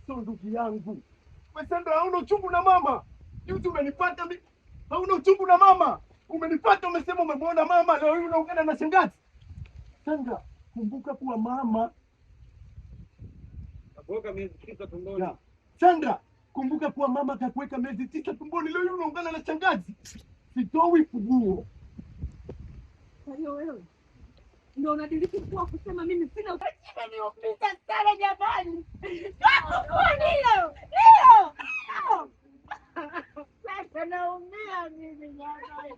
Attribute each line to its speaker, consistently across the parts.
Speaker 1: Sio ndugu yangu. Wewe Sandra, hauna uchungu na mama. Juzi umenipata mimi. Hauna uchungu na mama. Umenipata umesema umemwona mama, leo hii unaongea na shangazi. Sandra, kumbuka kuwa mama kakuweka miezi 9 tumboni. Sandra, kumbuka kuwa mama kakuweka miezi 9 tumboni, leo hii unaongea na shangazi. Sitoi funguo.
Speaker 2: Kwa hiyo wewe ndio unadiriki kwa kusema mimi sina utachika niopita sana jamani. Kwa nini? Leo. Sasa naumia mimi jamani.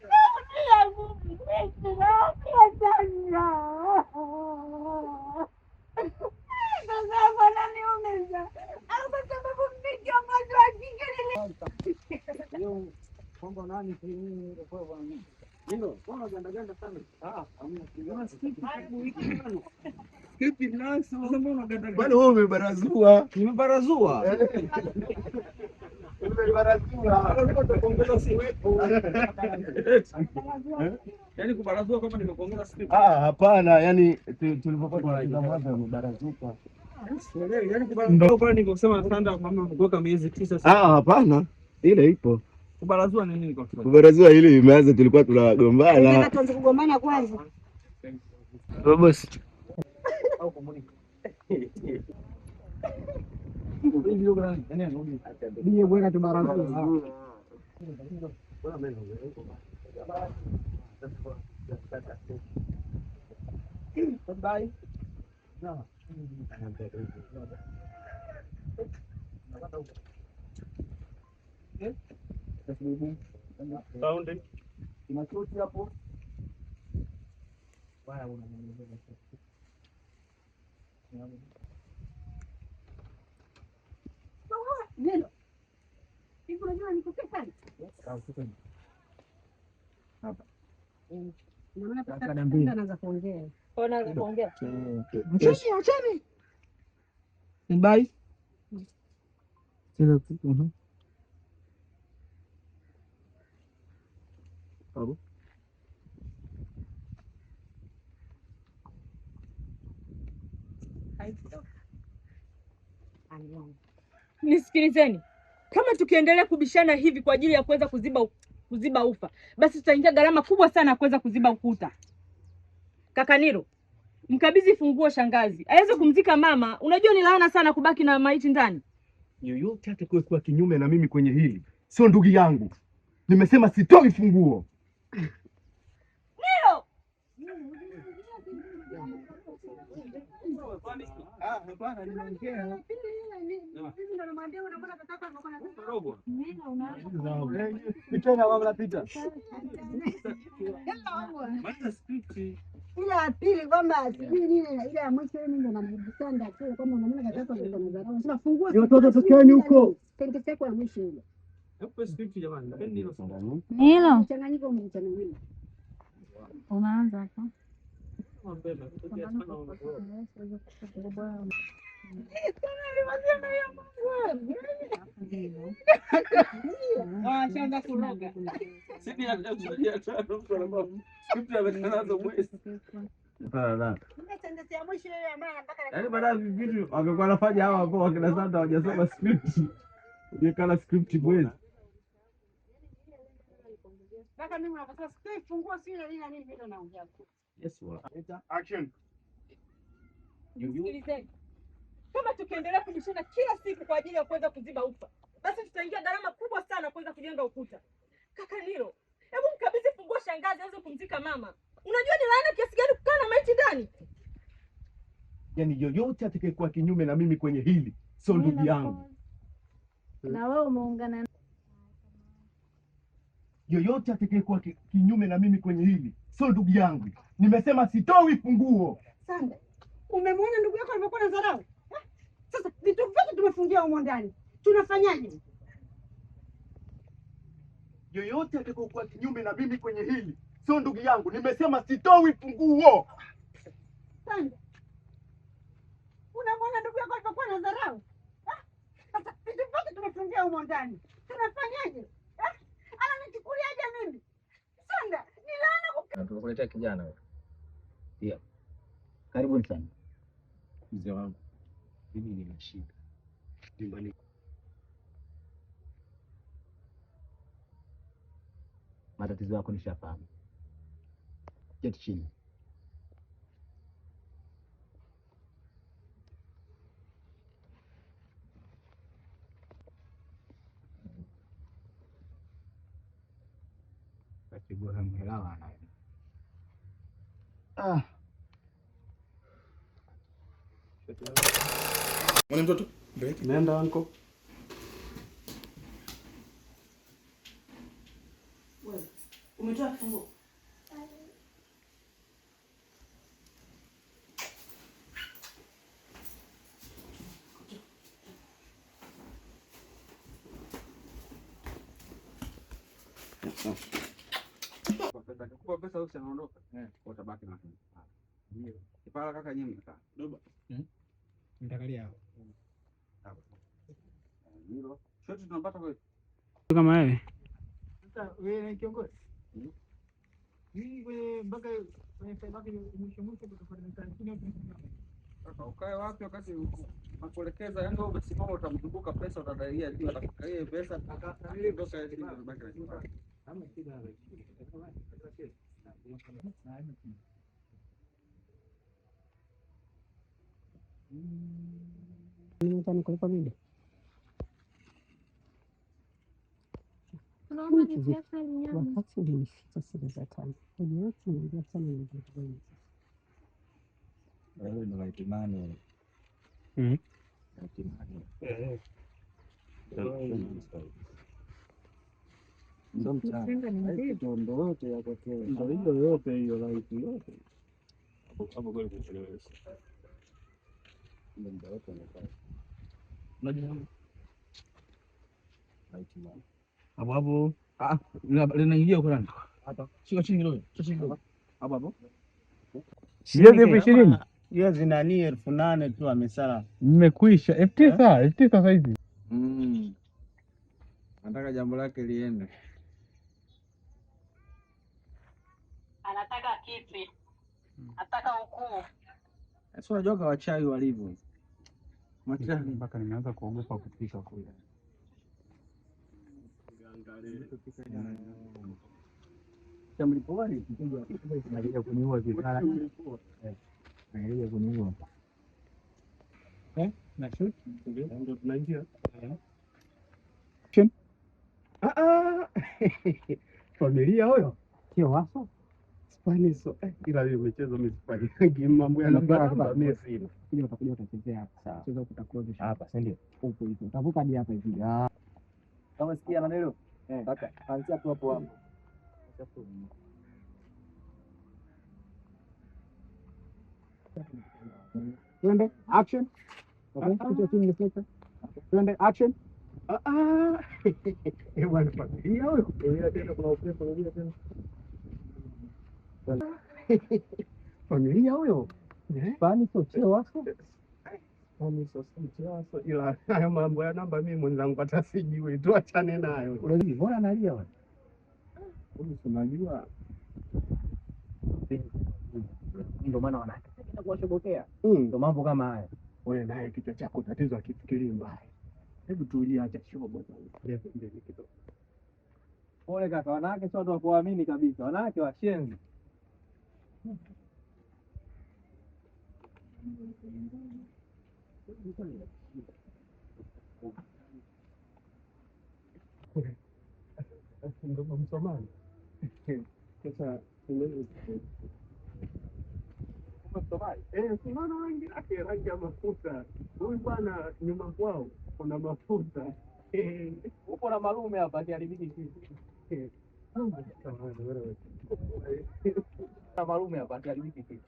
Speaker 2: Naumia mimi. Naumia sana. Sasa bwana niumiza. Au kwa sababu mimi mmoja wa kike
Speaker 3: Leo kwamba nani kwenye kwa bwana. Ndio, mbona ganda sana? Hamna. Kipi naso mbona ganda?
Speaker 1: Bwana wewe umebarazua.
Speaker 3: Nimebarazua. Yaani kubarazua kama nimekuongeza script.
Speaker 1: Hapana, yani tulipokuwa tunacheza mwanzo umebarazuka.
Speaker 3: Yaani kubarazua kwa nini kusema Sandra kwamba umetoka miezi 9 sasa?
Speaker 1: Hapana. Ile ipo.
Speaker 3: Kubarazua ni nini kwa kifupi?
Speaker 1: Kubarazua ile imeanza tulikuwa tunagombana.
Speaker 2: Nataka tuanze kugombana kwanza.
Speaker 1: Boss.
Speaker 3: Au komunika.
Speaker 2: Ndiye bwana tubarazua.
Speaker 3: Bye.
Speaker 1: Sound.
Speaker 3: Inachoti hapo.
Speaker 1: Bwana unanieleza.
Speaker 2: Neno. Hivi unajua nikuke sana?
Speaker 1: Hapa.
Speaker 2: Na maana paka anaanza kuongea. Anaanza kuongea. Acheni.
Speaker 3: Bye.
Speaker 1: Sina kitu. Hapo.
Speaker 4: Nisikilizeni, kama tukiendelea kubishana hivi kwa ajili ya kuweza kuziba ufa, basi tutaingia gharama kubwa sana ya kuweza kuziba ukuta. Kaka Nilo, mkabidhi funguo shangazi aweze kumzika mama. Unajua ni laana sana kubaki na maiti ndani.
Speaker 1: Yoyote atakayekuwa kinyume na mimi kwenye hili sio ndugu yangu. Nimesema sitoi funguo.
Speaker 4: Nilo!
Speaker 3: Hapana, nimeongea. Pitana mama napita.
Speaker 2: Ile ya pili kwamba sijui nini ile ya mwisho nini ndo namjibu Sandra tu kama unaona kataka kutangaza. Sina funguo.
Speaker 1: Watoto tokeni huko.
Speaker 2: Tenge chako ya mwisho ile.
Speaker 3: Hapo script jamani. Ndio Sandra.
Speaker 2: Nilo. Mchanganyiko mchanganyiko. Unaanza hapa.
Speaker 4: Shanga kuroga.
Speaker 1: Yaani baada ya vitu wangekuwa wanafanya hawa ambao wakina Sandra hawajasoma script. Ukikala script bwezi.
Speaker 2: Kaka mimi nakasema script fungua sio nini na nini ndio naongea.
Speaker 1: Yes, action.
Speaker 4: Nisikilizeni, kama tukiendelea kubishana kila siku kwa ajili ya kuweza kuziba ufa, basi tutaingia gharama kubwa sana kuweza kujenga ukuta. Kaka Nilo, hebu mkabidhi funguo shangazi aweze kumzika mama. Unajua ni laana kiasi gani kukaa na maiti ndani?
Speaker 1: Yaani yoyote atakayekuwa kinyume na mimi kwenye hili sio ndugu yangu.
Speaker 2: Na wewe umeungana.
Speaker 1: Yoyote atakayekuwa kinyume na mimi kwenye hili sio ndugu yangu. Nimesema sitoi funguo.
Speaker 2: Sandra, umemwona ndugu yako alivyokuwa na dharau? Sasa vitu vyote tumefungia humo ndani. Tunafanyaje?
Speaker 1: Yoyote atakayekuwa kinyume na mimi kwenye hili sio ndugu yangu. Nimesema sitoi funguo.
Speaker 2: Sandra, unamwona ndugu yako alivyokuwa na dharau? Sasa vitu vyote tumefungia humo ndani. Tunafanyaje? Ananichukuliaje mimi? Sandra, ni laana
Speaker 3: tunakuletea kijana wewe. Ndio. Karibuni sana.
Speaker 1: Mzee wangu.
Speaker 3: Mimi nina shida nyumbani. Matatizo yako nishafahamu. Keti chini. Bora mhelawa naye.
Speaker 1: Mwana mtoto? Nenda anko.
Speaker 2: Wewe umetoa kifunguo?
Speaker 3: Kwa pesa wewe unaondoka. Utabaki na ndio. Kipala kaka nyinyi mkaa.
Speaker 1: Doba.
Speaker 3: Nitakalia hapo. Hapo. Ndio. Shote tunapata kwa
Speaker 1: Kama wewe. Sasa wewe ni kiongozi? Mimi kwenye mpaka mwisho kutokana na kampuni hapo.
Speaker 3: Sasa ukae wapi wakati nakuelekeza, yani wewe umesimama utamzunguka pesa utadaia ndio atakaye pesa akaondoka hivi ndio baki na kipala.
Speaker 1: Kama shida
Speaker 2: Nyumbani kulipa mimi. Wakati nilifika siri za tano. Yote nilikuwa sana nilikuwa.
Speaker 3: Wewe ndio laitimani. Laitimani. Ndio mchana. Ndio yote ya kwake. Ndio hiyo yote hiyo laiti yote. Hapo kweli kuchelewesha. Ndio yote ni unajua laitimani.
Speaker 1: Hapo
Speaker 3: Linaingia huko ndani. Hapa. Shika chini kidogo. Shika chini kidogo. Hapo.
Speaker 1: Shilingi 20,000. Hiyo zinani 8,000 tu amesala.
Speaker 3: Mmekwisha. F9 sasa hivi. Nataka jambo lake liende.
Speaker 4: Anataka kipi? Anataka ukuu.
Speaker 3: Sasa unajua kwa wachai walivyo.
Speaker 1: Matani mpaka nimeanza kuogopa kupika kule.
Speaker 3: Mlipowani nakuja kuniua vibaya. Nakuja kuniua.
Speaker 1: Na shoot ndio tunaingia. Familia huyo
Speaker 3: Sio waso?
Speaker 1: Spanish ila hiyo michezo mimi sifanyi. Mambo ya namba mimi sina.
Speaker 3: Kile utakuja utachezea hapa sawa. Cheza utakuwa hapa, si ndio? Huko hizo. Utavuka hadi hapa hivi. Kama sikia na neno. Kaka, anzia tu hapo hapo. Twende action. Okay, kitu chini reflector. Twende action.
Speaker 1: Bwana familia huyo.
Speaker 3: Tena kuna upepo unajua tena.
Speaker 1: Familia huyo.
Speaker 3: Spanish sio waso?
Speaker 1: Sio ila haya mambo ya namba mimi mwenzangu hata sijui, tuachane nayo.
Speaker 3: Unajua mbona analia wewe?
Speaker 1: Unajua
Speaker 3: Ndio maana wanataka kuwashobokea. Ndio mambo kama haya.
Speaker 1: wewe naye kichwa chako tatizo akifikirii mbaya. Hebu tulia, acha shobo bwana.
Speaker 3: Pole kaka, wanawake sio watu wa kuamini kabisa. Wanawake washenzi.
Speaker 1: Ndio Msomali. Sasa unaona wengi ake rangi ya mafuta. Huyu bwana nyuma kwao kuna mafuta.
Speaker 3: Uko na malume hapa kiharibiki kitu. Na malume hapa kiharibiki kitu.